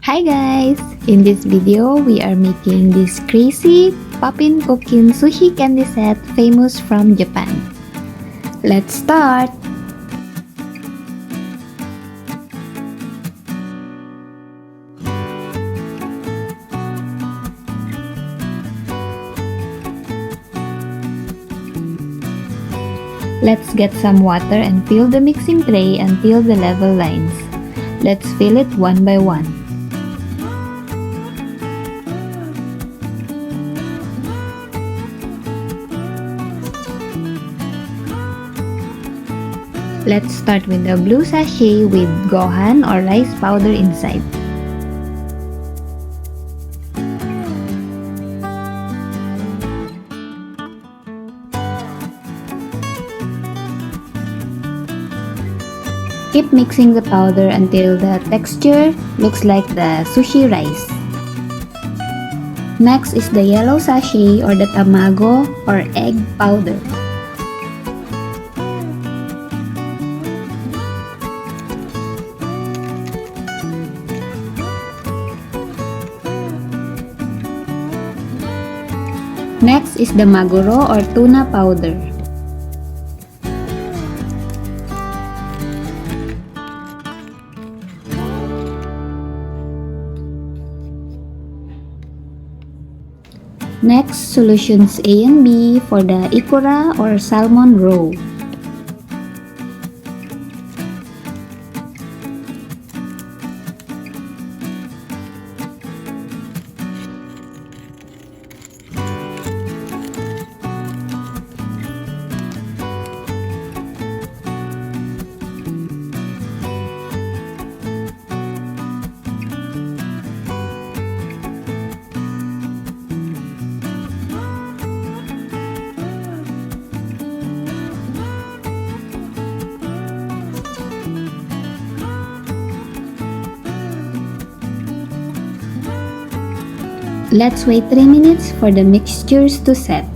Hi guys! In this video, we are making this Kracie Popin Cookin Sushi candy set famous from Japan. Let's start! Let's get some water and fill the mixing tray until the level lines. Let's fill it one by one. Let's start with the blue sachet with gohan or rice powder inside. Keep mixing the powder until the texture looks like the sushi rice. Next is the yellow sachet or the tamago or egg powder. Next is the maguro or tuna powder. Next, solutions A and B for the IKURA or salmon roe. Let's wait 3 minutes for the mixtures to set.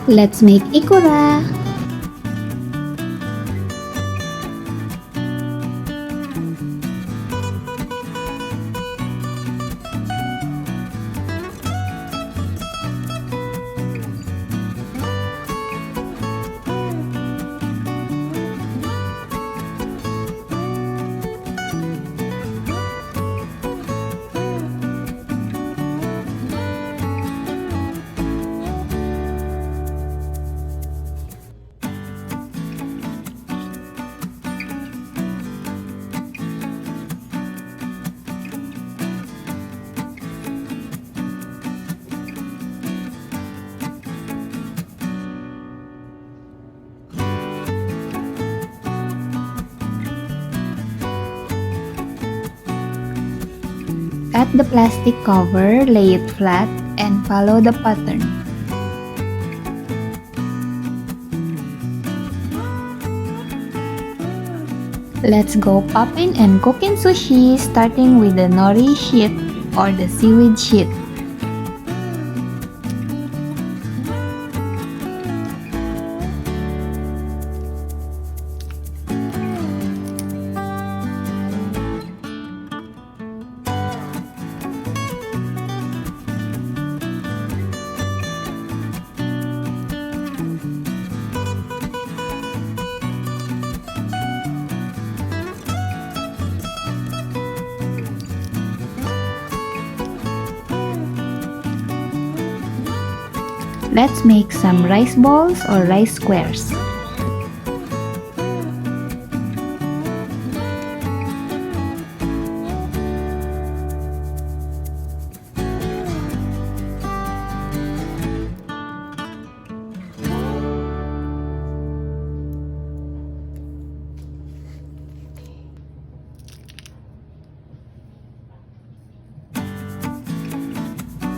Let's make IKURA! Cut the plastic cover, lay it flat, and follow the pattern. Let's go Popin and Cookin Sushi, starting with the nori sheet or the seaweed sheet. Let's make some rice balls or rice squares.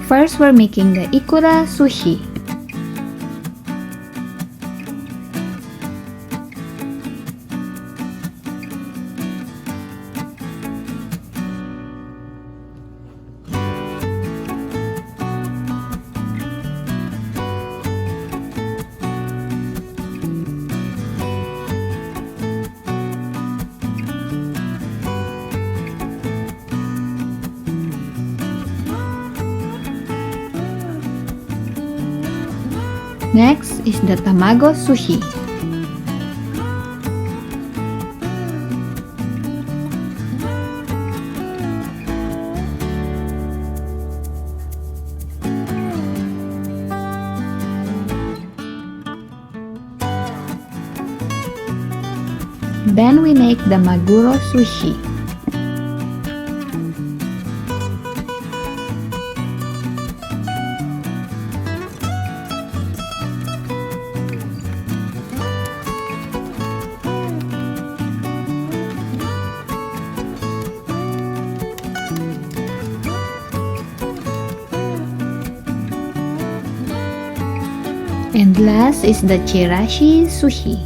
First, we're making the IKURA sushi. Next is the TAMAGO sushi. Then we make the MAGURO sushi. And last is the CHIRASHI sushi.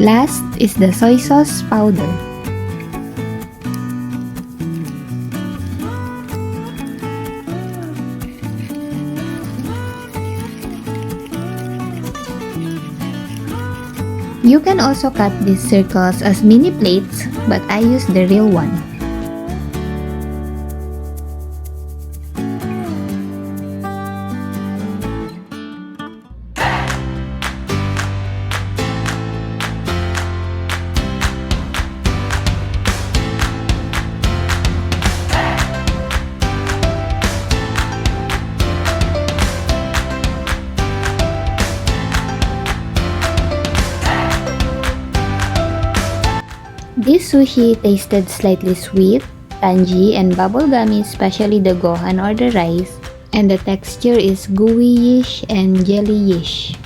Last is the soy sauce powder. You can also cut these circles as mini plates, but I use the real one. This sushi tasted slightly sweet, tangy, and bubblegummy, especially the gohan or the rice, and the texture is gooey-ish and jelly-ish.